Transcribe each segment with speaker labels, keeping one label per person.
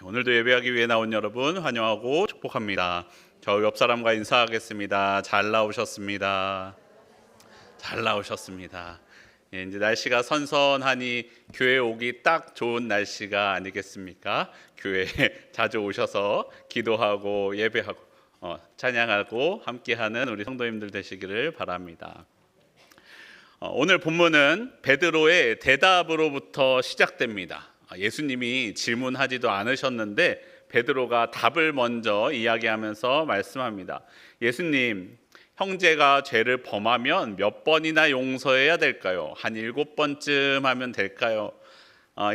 Speaker 1: 오늘도 예배하기 위해 나온 여러분 환영하고 축복합니다. 저 옆 사람과 인사하겠습니다. 잘 나오셨습니다. 잘 나오셨습니다. 이제 날씨가 선선하니 교회 오기 딱 좋은 날씨가 아니겠습니까? 교회에 자주 오셔서 기도하고 예배하고 찬양하고 함께하는 우리 성도님들 되시기를 바랍니다. 오늘 본문은 베드로의 대답으로부터 시작됩니다. 예수님이 질문하지도 않으셨는데 베드로가 답을 먼저 이야기하면서 말씀합니다. 예수님, 형제가 죄를 범하면 몇 번이나 용서해야 될까요? 한 7번쯤 하면 될까요?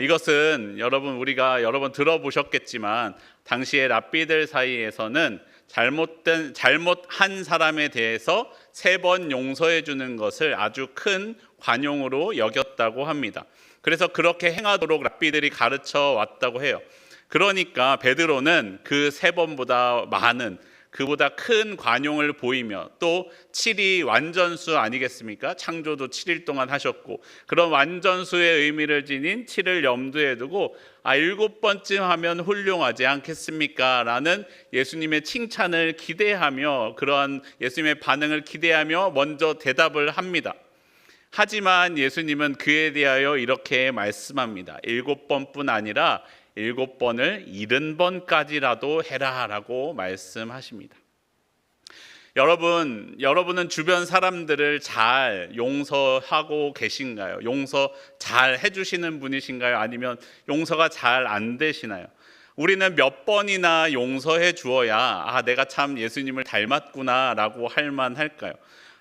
Speaker 1: 이것은 우리가 여러 번 들어보셨겠지만 당시의 랍비들 사이에서는 잘못한 사람에 대해서 3번 용서해 주는 것을 아주 큰 관용으로 여겼다고 합니다. 그래서 그렇게 행하도록 랍비들이 가르쳐 왔다고 해요. 그러니까 베드로는 그 3번보다 많은, 그보다 큰 관용을 보이며, 또 7이 완전수 아니겠습니까? 창조도 7일 동안 하셨고, 그런 완전수의 의미를 지닌 7을 염두에 두고 7번쯤 하면 훌륭하지 않겠습니까? 라는 예수님의 칭찬을 기대하며, 그러한 예수님의 반응을 기대하며 먼저 대답을 합니다. 하지만 예수님은 그에 대하여 이렇게 말씀합니다. 7번뿐 아니라 7번을 70번까지라도 해라 라고 말씀하십니다. 여러분은 주변 사람들을 잘 용서하고 계신가요? 용서 잘 해주시는 분이신가요? 아니면 용서가 잘 안 되시나요? 우리는 몇 번이나 용서해 주어야 내가 참 예수님을 닮았구나 라고 할 만할까요?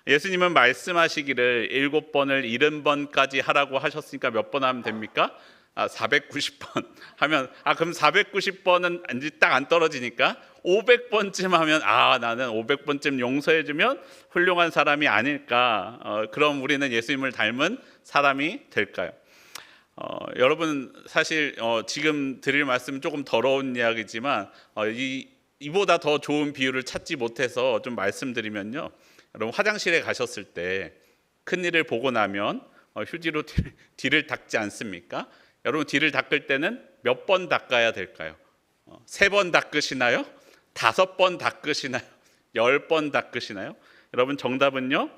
Speaker 1: 예수님은 말씀하시기를 7번을 70번까지 하라고 하셨으니까 몇 번 하면 됩니까? 490번 하면 그럼 490번은 이제 딱 안 떨어지니까 500번쯤 하면 나는 500번쯤 용서해주면 훌륭한 사람이 아닐까. 그럼 우리는 예수님을 닮은 사람이 될까요? 여러분 사실 지금 드릴 말씀은 조금 더러운 이야기지만 이보다 더 좋은 비유를 찾지 못해서 좀 말씀드리면요. 여러분 화장실에 가셨을 때 큰일을 보고 나면 휴지로 뒤를 닦지 않습니까? 여러분 뒤를 닦을 때는 몇 번 닦아야 될까요? 3번 닦으시나요? 5번 닦으시나요? 10번 닦으시나요? 여러분 정답은요,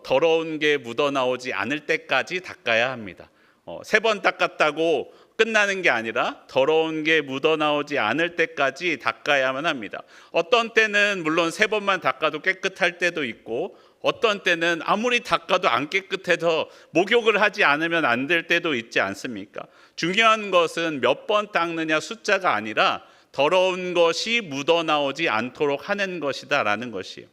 Speaker 1: 더러운 게 묻어나오지 않을 때까지 닦아야 합니다. 3번 닦았다고 끝나는 게 아니라 더러운 게 묻어나오지 않을 때까지 닦아야만 합니다. 어떤 때는 물론 3번만 닦아도 깨끗할 때도 있고, 어떤 때는 아무리 닦아도 안 깨끗해서 목욕을 하지 않으면 안 될 때도 있지 않습니까? 중요한 것은 몇 번 닦느냐 숫자가 아니라 더러운 것이 묻어나오지 않도록 하는 것이다라는 것이에요.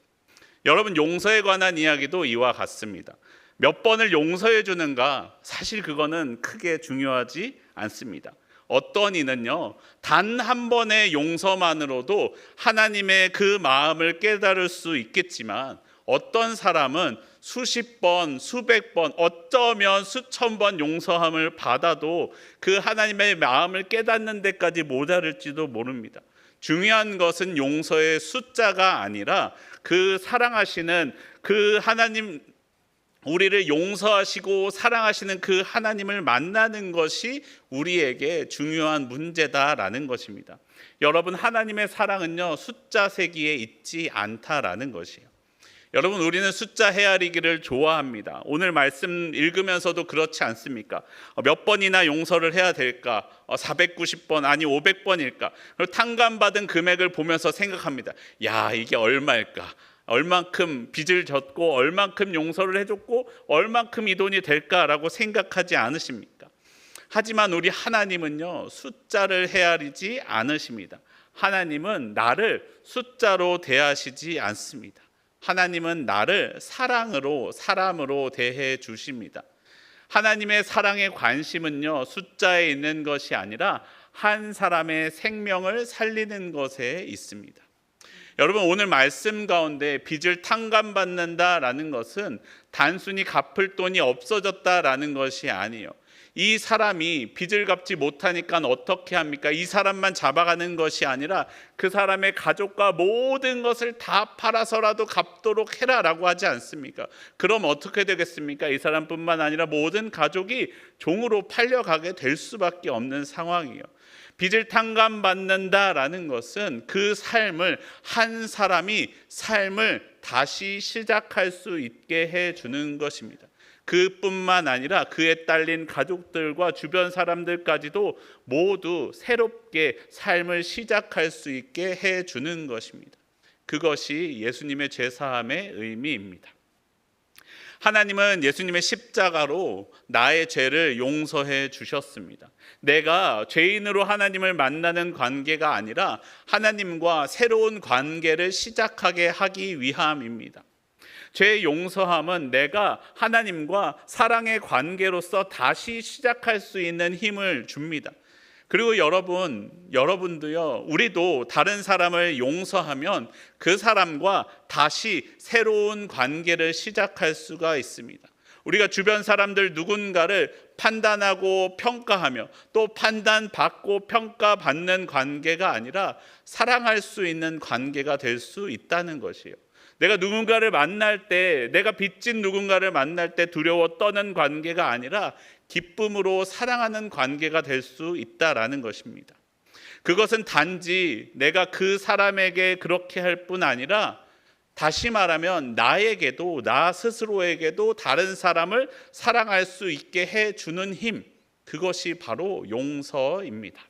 Speaker 1: 여러분 용서에 관한 이야기도 이와 같습니다. 몇 번을 용서해 주는가, 사실 그거는 크게 중요하지 않습니다. 어떤 이는요, 단 한 번의 용서만으로도 하나님의 그 마음을 깨달을 수 있겠지만, 어떤 사람은 수십 번, 수백 번, 어쩌면 수천 번 용서함을 받아도 그 하나님의 마음을 깨닫는 데까지 모자랄지도 모릅니다. 중요한 것은 용서의 숫자가 아니라 그 사랑하시는 그 하나님, 우리를 용서하시고 사랑하시는 그 하나님을 만나는 것이 우리에게 중요한 문제다라는 것입니다. 여러분 하나님의 사랑은요, 숫자 세기에 있지 않다라는 것이에요. 여러분 우리는 숫자 헤아리기를 좋아합니다. 오늘 말씀 읽으면서도 그렇지 않습니까? 몇 번이나 용서를 해야 될까? 490번 아니 500번일까? 탕감받은 금액을 보면서 생각합니다. 이게 얼마일까? 얼만큼 빚을 졌고 얼만큼 용서를 해줬고 얼만큼 이 돈이 될까라고 생각하지 않으십니까? 하지만 우리 하나님은요, 숫자를 헤아리지 않으십니다. 하나님은 나를 숫자로 대하시지 않습니다. 하나님은 나를 사람으로 대해 주십니다. 하나님의 사랑의 관심은요, 숫자에 있는 것이 아니라 한 사람의 생명을 살리는 것에 있습니다. 여러분 오늘 말씀 가운데 빚을 탕감받는다라는 것은 단순히 갚을 돈이 없어졌다라는 것이 아니에요. 이 사람이 빚을 갚지 못하니까 어떻게 합니까? 이 사람만 잡아가는 것이 아니라 그 사람의 가족과 모든 것을 다 팔아서라도 갚도록 해라라고 하지 않습니까? 그럼 어떻게 되겠습니까? 이 사람뿐만 아니라 모든 가족이 종으로 팔려가게 될 수밖에 없는 상황이에요. 빚을 탕감받는다라는 것은 그 삶을, 한 사람이 삶을 다시 시작할 수 있게 해주는 것입니다. 그뿐만 아니라 그에 딸린 가족들과 주변 사람들까지도 모두 새롭게 삶을 시작할 수 있게 해주는 것입니다. 그것이 예수님의 죄사함의 의미입니다. 하나님은 예수님의 십자가로 나의 죄를 용서해 주셨습니다. 내가 죄인으로 하나님을 만나는 관계가 아니라 하나님과 새로운 관계를 시작하게 하기 위함입니다. 죄 용서함은 내가 하나님과 사랑의 관계로서 다시 시작할 수 있는 힘을 줍니다. 그리고 여러분도요, 우리도 다른 사람을 용서하면 그 사람과 다시 새로운 관계를 시작할 수가 있습니다. 우리가 주변 사람들 누군가를 판단하고 평가하며 또 판단받고 평가받는 관계가 아니라 사랑할 수 있는 관계가 될 수 있다는 것이에요. 내가 누군가를 만날 때, 내가 빚진 누군가를 만날 때 두려워 떠는 관계가 아니라 기쁨으로 사랑하는 관계가 될 수 있다라는 것입니다. 그것은 단지 내가 그 사람에게 그렇게 할 뿐 아니라 다시 말하면 나에게도, 나 스스로에게도 다른 사람을 사랑할 수 있게 해주는 힘, 그것이 바로 용서입니다.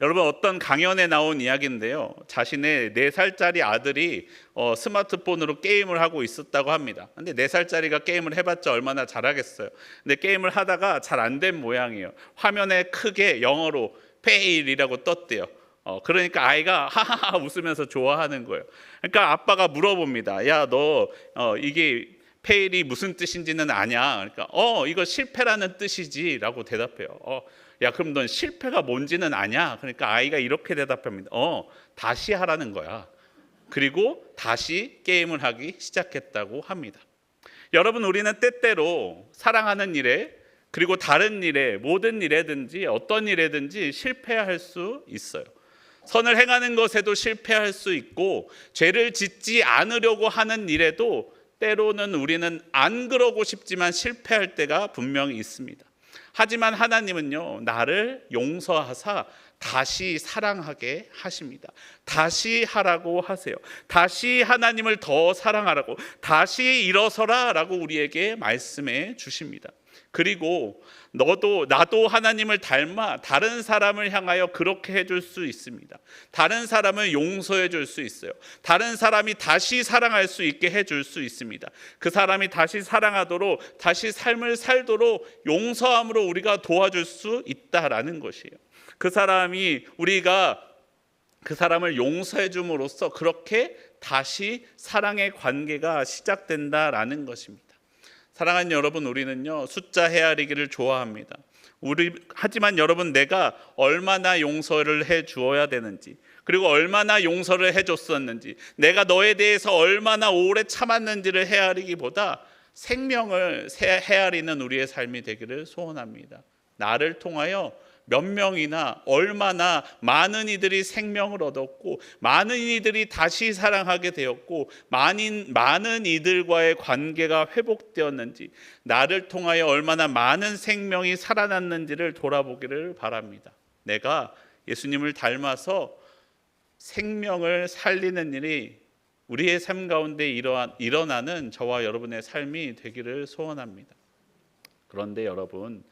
Speaker 1: 여러분, 어떤 강연에 나온 이야기인데요, 자신의 4살짜리 아들이 스마트폰으로 게임을 하고 있었다고 합니다. 근데 4살짜리가 게임을 해봤자 얼마나 잘하겠어요. 근데 게임을 하다가 잘 안 된 모양이에요. 화면에 크게 영어로 fail이라고 떴대요. 그러니까 아이가 하하하 웃으면서 좋아하는 거예요. 그러니까 아빠가 물어봅니다. 야, 너 이게 fail이 무슨 뜻인지는 아냐? 그러니까 이거 실패라는 뜻이지 라고 대답해요. 야, 그럼 넌 실패가 뭔지는 아냐? 그러니까 아이가 이렇게 대답합니다. 다시 하라는 거야. 그리고 다시 게임을 하기 시작했다고 합니다. 여러분, 우리는 때때로 사랑하는 일에, 그리고 다른 일에, 모든 일에든지 어떤 일에든지 실패할 수 있어요. 선을 행하는 것에도 실패할 수 있고, 죄를 짓지 않으려고 하는 일에도 때로는 우리는 안 그러고 싶지만 실패할 때가 분명히 있습니다. 하지만 하나님은요, 나를 용서하사 다시 사랑하게 하십니다. 다시 하라고 하세요. 다시 하나님을 더 사랑하라고, 다시 일어서라 라고 우리에게 말씀해 주십니다. 그리고 나도 하나님을 닮아 다른 사람을 향하여 그렇게 해줄 수 있습니다. 다른 사람을 용서해 줄 수 있어요. 다른 사람이 다시 사랑할 수 있게 해줄 수 있습니다. 그 사람이 다시 사랑하도록, 다시 삶을 살도록 용서함으로 우리가 도와줄 수 있다라는 것이에요. 우리가 그 사람을 용서해 줌으로써 그렇게 다시 사랑의 관계가 시작된다라는 것입니다. 사랑하는 여러분, 우리는요, 숫자 헤아리기를 좋아합니다. 하지만 여러분, 내가 얼마나 용서를 해 주어야 되는지, 그리고 얼마나 용서를 해 줬었는지, 내가 너에 대해서 얼마나 오래 참았는지를 헤아리기보다 생명을 헤아리는 우리의 삶이 되기를 소원합니다. 나를 통하여 몇 명이나 얼마나 많은 이들이 생명을 얻었고, 많은 이들이 다시 사랑하게 되었고, 많은 이들과의 관계가 회복되었는지, 나를 통하여 얼마나 많은 생명이 살아났는지를 돌아보기를 바랍니다. 내가 예수님을 닮아서 생명을 살리는 일이 우리의 삶 가운데 일어나는 저와 여러분의 삶이 되기를 소원합니다. 그런데 여러분,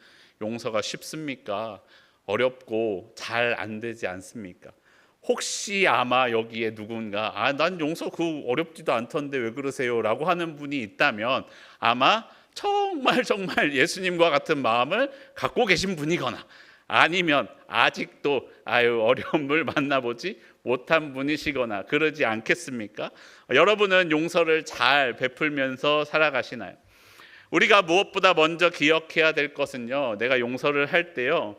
Speaker 1: 용서가 쉽습니까? 어렵고 잘 안 되지 않습니까? 혹시 아마 여기에 누군가 난 용서 어렵지도 않던데 왜 그러세요? 라고 하는 분이 있다면 아마 정말 예수님과 같은 마음을 갖고 계신 분이거나, 아니면 아직도 어려움을 만나보지 못한 분이시거나 그러지 않겠습니까? 여러분은 용서를 잘 베풀면서 살아가시나요? 우리가 무엇보다 먼저 기억해야 될 것은요, 내가 용서를 할 때요,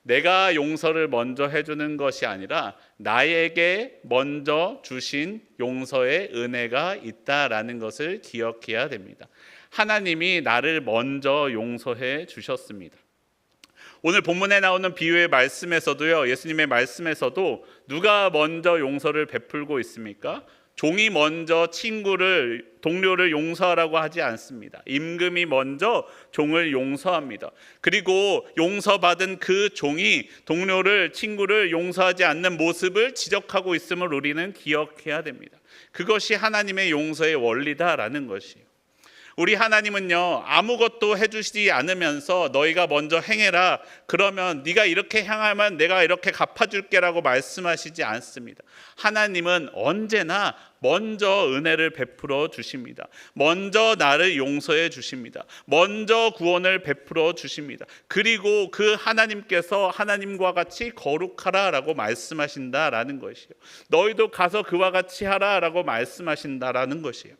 Speaker 1: 내가 용서를 먼저 해주는 것이 아니라 나에게 먼저 주신 용서의 은혜가 있다라는 것을 기억해야 됩니다. 하나님이 나를 먼저 용서해 주셨습니다. 오늘 본문에 나오는 비유의 말씀에서도요, 예수님의 말씀에서도 누가 먼저 용서를 베풀고 있습니까? 종이 먼저 동료를 용서하라고 하지 않습니다. 임금이 먼저 종을 용서합니다. 그리고 용서받은 그 종이 친구를 용서하지 않는 모습을 지적하고 있음을 우리는 기억해야 됩니다. 그것이 하나님의 용서의 원리다라는 것이에요. 우리 하나님은요, 아무것도 해주시지 않으면서 너희가 먼저 행해라, 그러면 네가 이렇게 행하면 내가 이렇게 갚아줄게라고 말씀하시지 않습니다. 하나님은 언제나 먼저 은혜를 베풀어 주십니다. 먼저 나를 용서해 주십니다. 먼저 구원을 베풀어 주십니다. 그리고 그 하나님께서 하나님과 같이 거룩하라라고 말씀하신다라는 것이에요. 너희도 가서 그와 같이 하라라고 말씀하신다라는 것이에요.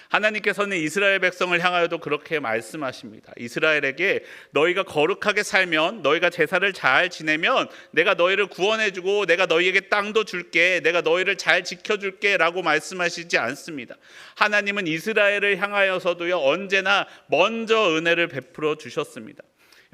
Speaker 1: 하나님께서는 이스라엘 백성을 향하여도 그렇게 말씀하십니다. 이스라엘에게 너희가 거룩하게 살면, 너희가 제사를 잘 지내면 내가 너희를 구원해주고 내가 너희에게 땅도 줄게, 내가 너희를 잘 지켜줄게 라고 말씀하시지 않습니다. 하나님은 이스라엘을 향하여서도요, 언제나 먼저 은혜를 베풀어 주셨습니다.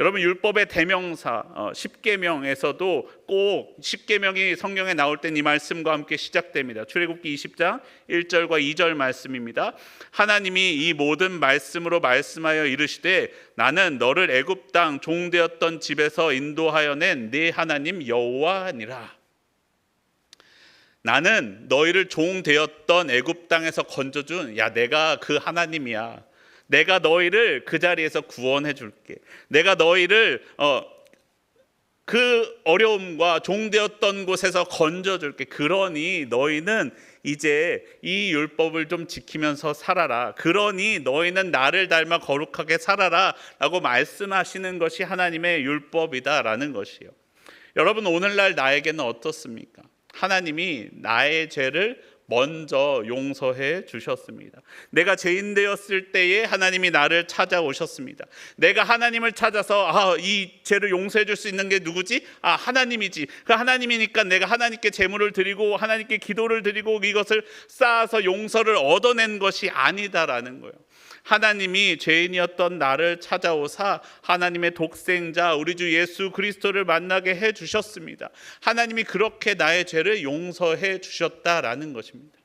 Speaker 1: 여러분, 율법의 대명사 10계명에서도 꼭 10계명이 성경에 나올 땐 이 말씀과 함께 시작됩니다. 출애굽기 20장 1절과 2절 말씀입니다. 하나님이 이 모든 말씀으로 말씀하여 이르시되 나는 너를 애굽 땅 종되었던 집에서 인도하여 낸 네 하나님 여호와니라. 나는 너희를 종되었던 애굽 땅에서 건져준 내가 그 하나님이야. 내가 너희를 그 자리에서 구원해 줄게. 내가 너희를 그 어려움과 종되었던 곳에서 건져 줄게. 그러니 너희는 이제 이 율법을 좀 지키면서 살아라. 그러니 너희는 나를 닮아 거룩하게 살아라 라고 말씀하시는 것이 하나님의 율법이다라는 것이에요. 여러분, 오늘날 나에게는 어떻습니까? 하나님이 나의 죄를 먼저 용서해 주셨습니다. 내가 죄인 되었을 때에 하나님이 나를 찾아오셨습니다. 내가 하나님을 찾아서 이 죄를 용서해 줄 수 있는 게 누구지? 하나님이지. 그 하나님이니까 내가 하나님께 제물을 드리고 하나님께 기도를 드리고 이것을 쌓아서 용서를 얻어낸 것이 아니다라는 거예요. 하나님이 죄인이었던 나를 찾아오사 하나님의 독생자 우리 주 예수 그리스도를 만나게 해주셨습니다. 하나님이 그렇게 나의 죄를 용서해 주셨다라는 것입니다.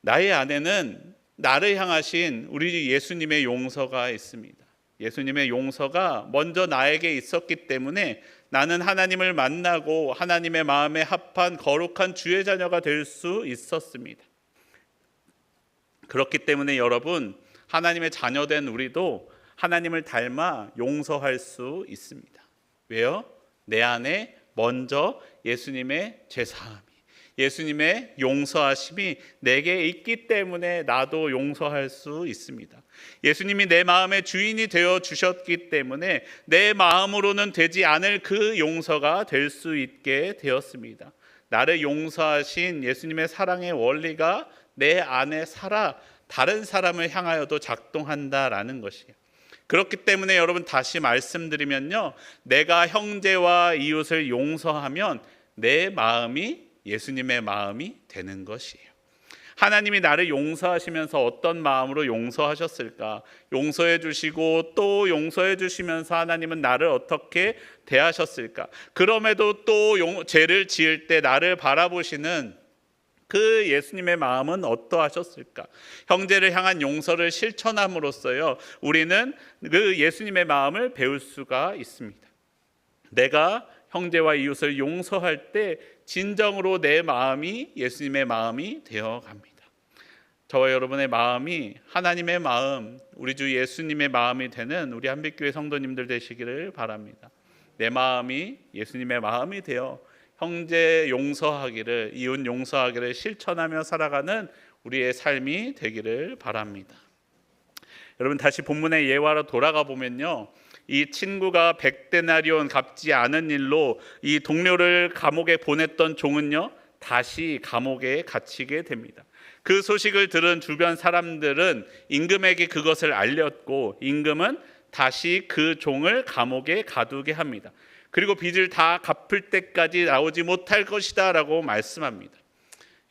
Speaker 1: 나의 안에는 나를 향하신 우리 주 예수님의 용서가 있습니다. 예수님의 용서가 먼저 나에게 있었기 때문에 나는 하나님을 만나고 하나님의 마음에 합한 거룩한 주의 자녀가 될 수 있었습니다. 그렇기 때문에 여러분, 하나님의 자녀된 우리도 하나님을 닮아 용서할 수 있습니다. 왜요? 내 안에 먼저 예수님의 죄사함이, 예수님의 용서하심이 내게 있기 때문에 나도 용서할 수 있습니다. 예수님이 내 마음의 주인이 되어 주셨기 때문에 내 마음으로는 되지 않을 그 용서가 될 수 있게 되었습니다. 나를 용서하신 예수님의 사랑의 원리가 내 안에 살아 다른 사람을 향하여도 작동한다라는 것이에요. 그렇기 때문에 여러분, 다시 말씀드리면요, 내가 형제와 이웃을 용서하면 내 마음이 예수님의 마음이 되는 것이에요. 하나님이 나를 용서하시면서 어떤 마음으로 용서하셨을까? 용서해 주시고 또 용서해 주시면서 하나님은 나를 어떻게 대하셨을까? 그럼에도 또 죄를 지을 때 나를 바라보시는 그 예수님의 마음은 어떠하셨을까? 형제를 향한 용서를 실천함으로써요, 우리는 그 예수님의 마음을 배울 수가 있습니다. 내가 형제와 이웃을 용서할 때 진정으로 내 마음이 예수님의 마음이 되어갑니다. 저와 여러분의 마음이 하나님의 마음, 우리 주 예수님의 마음이 되는 우리 한빛교회 성도님들 되시기를 바랍니다. 내 마음이 예수님의 마음이 되어 형제 용서하기를, 이웃 용서하기를 실천하며 살아가는 우리의 삶이 되기를 바랍니다. 여러분, 다시 본문의 예화로 돌아가 보면요, 이 친구가 100데나리온 갚지 않은 일로 이 동료를 감옥에 보냈던 종은요, 다시 감옥에 갇히게 됩니다. 그 소식을 들은 주변 사람들은 임금에게 그것을 알렸고, 임금은 다시 그 종을 감옥에 가두게 합니다. 그리고 빚을 다 갚을 때까지 나오지 못할 것이다 라고 말씀합니다.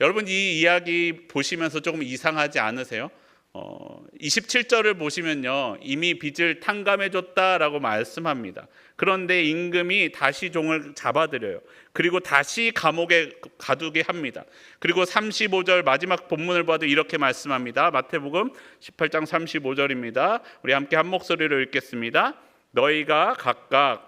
Speaker 1: 여러분, 이 이야기 보시면서 조금 이상하지 않으세요? 27절을 보시면요, 이미 빚을 탕감해줬다라고 말씀합니다. 그런데 임금이 다시 종을 잡아들여요. 그리고 다시 감옥에 가두게 합니다. 그리고 35절 마지막 본문을 봐도 이렇게 말씀합니다. 마태복음 18장 35절입니다. 우리 함께 한 목소리로 읽겠습니다. 너희가 각각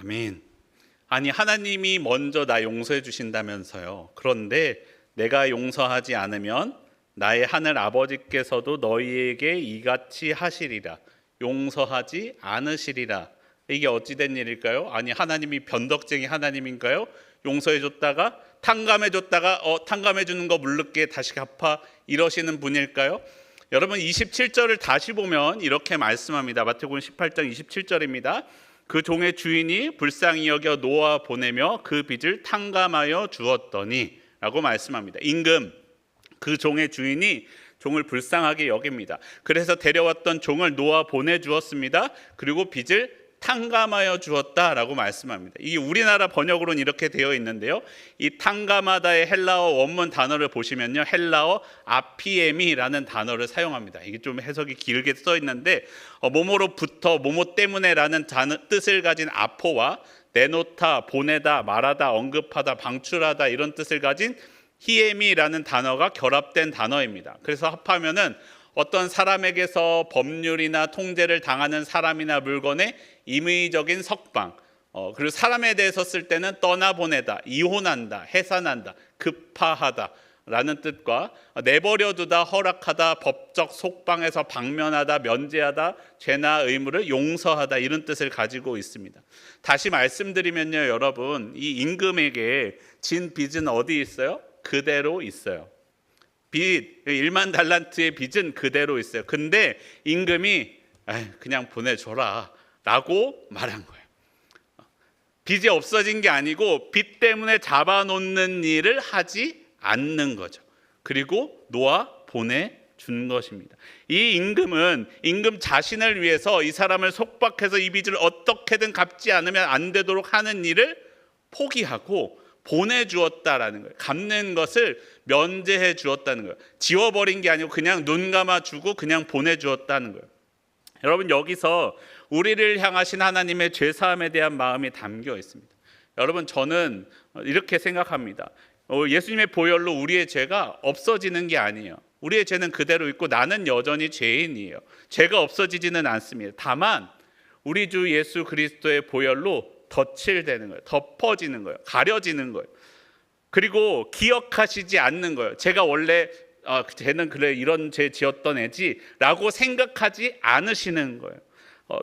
Speaker 1: 아멘. 아니, 하나님이 먼저 나 용서해 주신다면서요. 그런데 내가 용서하지 않으면 나의 하늘 아버지께서도 너희에게 이같이 하시리라. 용서하지 않으시리라. 이게 어찌된 일일까요? 아니, 하나님이 변덕쟁이 하나님인가요? 용서해 줬다가 탕감해 줬다가 탕감해 주는 거 물르게 다시 갚아 이러시는 분일까요? 여러분 27절을 다시 보면 이렇게 말씀합니다. 마태복음 18장 27절입니다. 그 종의 주인이 불쌍히 여겨 놓아 보내며 그 빚을 탕감하여 주었더니 라고 말씀합니다. 임금, 그 종의 주인이 종을 불쌍하게 여깁니다. 그래서 데려왔던 종을 놓아 보내주었습니다. 그리고 빚을 탕감하여 주었다라고 말씀합니다. 이 우리나라 번역으로는 이렇게 되어 있는데요, 이 탕감하다의 헬라어 원문 단어를 보시면요, 헬라어 아피에미라는 단어를 사용합니다. 이게 좀 해석이 길게 써 있는데 뭐뭐로부터 뭐뭐 때문에라는 뜻을 가진 아포와 내놓다, 보내다, 말하다, 언급하다, 방출하다 이런 뜻을 가진 히에미라는 단어가 결합된 단어입니다. 그래서 합하면은 어떤 사람에게서 법률이나 통제를 당하는 사람이나 물건의 임의적인 석방, 그리고 사람에 대해서 쓸 때는 떠나보내다, 이혼한다, 해산한다, 급파하다 라는 뜻과 내버려두다, 허락하다, 법적 속방에서 방면하다, 면제하다, 죄나 의무를 용서하다 이런 뜻을 가지고 있습니다. 다시 말씀드리면요, 여러분, 이 임금에게 진 빚은 어디 있어요? 그대로 있어요. 빚, 1만 달란트의 빚은 그대로 있어요. 근데 임금이 그냥 보내줘라 라고 말한 거예요. 빚이 없어진 게 아니고 빚 때문에 잡아놓는 일을 하지 않는 거죠. 그리고 놓아 보내준 것입니다. 이 임금은 임금 자신을 위해서 이 사람을 속박해서 이 빚을 어떻게든 갚지 않으면 안 되도록 하는 일을 포기하고 보내주었다라는 거예요. 갚는 것을 면제해 주었다는 거예요. 지워버린 게 아니고 그냥 눈 감아주고 그냥 보내주었다는 거예요. 여러분, 여기서 우리를 향하신 하나님의 죄사함에 대한 마음이 담겨 있습니다. 여러분, 저는 이렇게 생각합니다. 예수님의 보혈로 우리의 죄가 없어지는 게 아니에요. 우리의 죄는 그대로 있고 나는 여전히 죄인이에요. 죄가 없어지지는 않습니다. 다만 우리 주 예수 그리스도의 보혈로 덧칠되는 거예요. 덮어지는 거예요. 가려지는 거예요. 그리고 기억하시지 않는 거예요. 제가 원래 쟤는 그래 이런 죄 지었던 애지 라고 생각하지 않으시는 거예요.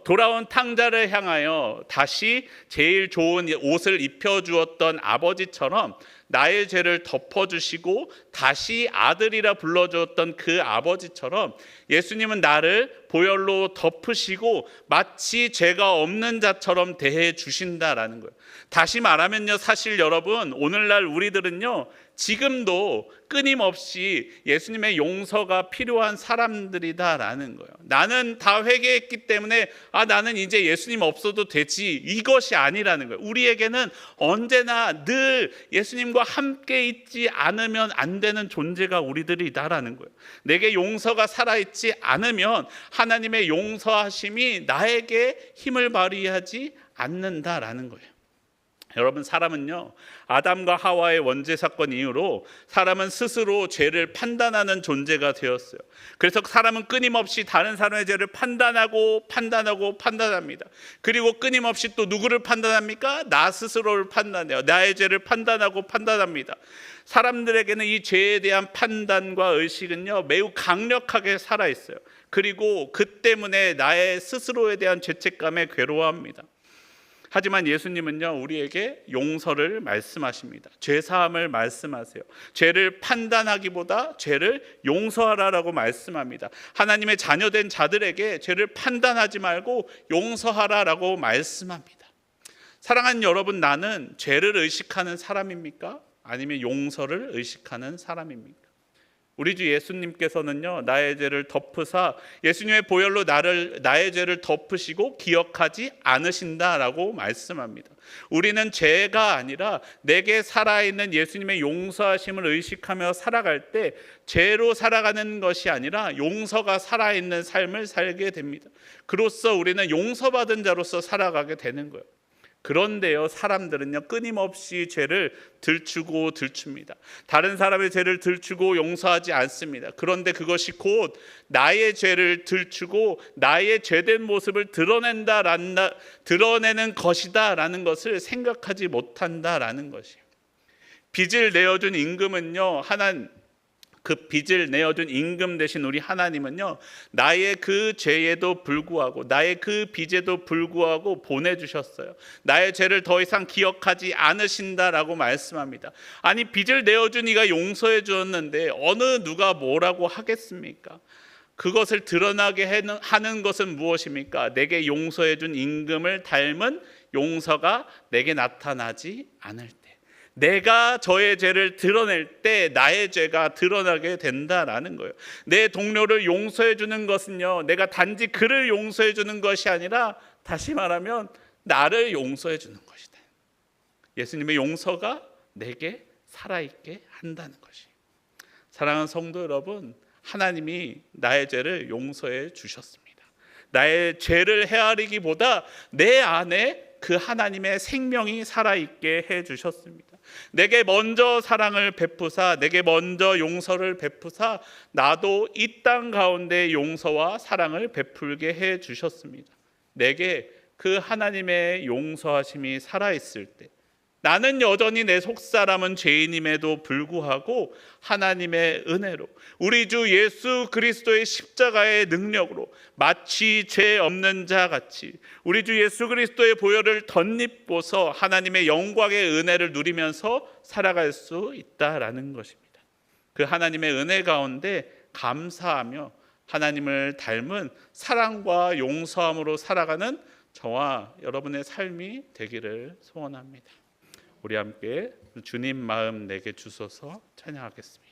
Speaker 1: 돌아온 탕자를 향하여 다시 제일 좋은 옷을 입혀주었던 아버지처럼 나의 죄를 덮어주시고 다시 아들이라 불러주었던 그 아버지처럼 예수님은 나를 보혈로 덮으시고 마치 죄가 없는 자처럼 대해 주신다라는 거예요. 다시 말하면요, 사실 여러분, 오늘날 우리들은요 지금도 끊임없이 예수님의 용서가 필요한 사람들이다라는 거예요. 나는 다 회개했기 때문에 나는 이제 예수님 없어도 되지, 이것이 아니라는 거예요. 우리에게는 언제나 늘 예수님과 함께 있지 않으면 안 되는 존재가 우리들이다라는 거예요. 내게 용서가 살아있지 않으면 하나님의 용서하심이 나에게 힘을 발휘하지 않는다라는 거예요. 여러분, 사람은요, 아담과 하와의 원죄 사건 이후로 사람은 스스로 죄를 판단하는 존재가 되었어요. 그래서 사람은 끊임없이 다른 사람의 죄를 판단합니다. 그리고 끊임없이 또 누구를 판단합니까? 나 스스로를 판단해요. 나의 죄를 판단합니다. 사람들에게는 이 죄에 대한 판단과 의식은요 매우 강력하게 살아있어요. 그리고 그 때문에 나의 스스로에 대한 죄책감에 괴로워합니다. 하지만 예수님은요 우리에게 용서를 말씀하십니다. 죄사함을 말씀하세요. 죄를 판단하기보다 죄를 용서하라라고 말씀합니다. 하나님의 자녀된 자들에게 죄를 판단하지 말고 용서하라라고 말씀합니다. 사랑하는 여러분, 나는 죄를 의식하는 사람입니까? 아니면 용서를 의식하는 사람입니까? 우리 주 예수님께서는요, 나의 죄를 덮으사 예수님의 보혈로 나의 죄를 덮으시고 기억하지 않으신다라고 말씀합니다. 우리는 죄가 아니라 내게 살아있는 예수님의 용서하심을 의식하며 살아갈 때 죄로 살아가는 것이 아니라 용서가 살아있는 삶을 살게 됩니다. 그로써 우리는 용서받은 자로서 살아가게 되는 거예요. 그런데요, 사람들은요, 끊임없이 죄를 들추고 들춥니다. 다른 사람의 죄를 들추고 용서하지 않습니다. 그런데 그것이 곧 나의 죄를 들추고 나의 죄된 모습을 드러내는 것이다라는 것을 생각하지 못한다라는 것이에요. 빚을 내어준 임금은요, 그 빚을 내어준 임금 되신 우리 하나님은요, 나의 그 죄에도 불구하고 나의 그 빚에도 불구하고 보내주셨어요. 나의 죄를 더 이상 기억하지 않으신다라고 말씀합니다. 아니, 빚을 내어준 이가 용서해 주었는데 어느 누가 뭐라고 하겠습니까? 그것을 드러나게 하는 것은 무엇입니까? 내게 용서해 준 임금을 닮은 용서가 내게 나타나지 않을 때, 내가 저의 죄를 드러낼 때 나의 죄가 드러나게 된다라는 거예요. 내 동료를 용서해 주는 것은요, 내가 단지 그를 용서해 주는 것이 아니라 다시 말하면 나를 용서해 주는 것이다. 예수님의 용서가 내게 살아있게 한다는 것이. 사랑하는 성도 여러분, 하나님이 나의 죄를 용서해 주셨습니다. 나의 죄를 헤아리기보다 내 안에 그 하나님의 생명이 살아있게 해주셨습니다. 내게 먼저 사랑을 베푸사, 내게 먼저 용서를 베푸사, 나도 이 땅 가운데 용서와 사랑을 베풀게 해주셨습니다. 내게 그 하나님의 용서하심이 살아있을 때, 나는 여전히 내 속사람은 죄인임에도 불구하고 하나님의 은혜로, 우리 주 예수 그리스도의 십자가의 능력으로 마치 죄 없는 자 같이 우리 주 예수 그리스도의 보혈을 덧입고서 하나님의 영광의 은혜를 누리면서 살아갈 수 있다라는 것입니다. 그 하나님의 은혜 가운데 감사하며 하나님을 닮은 사랑과 용서함으로 살아가는 저와 여러분의 삶이 되기를 소원합니다. 우리 함께 주님 마음 내게 주소서 찬양하겠습니다.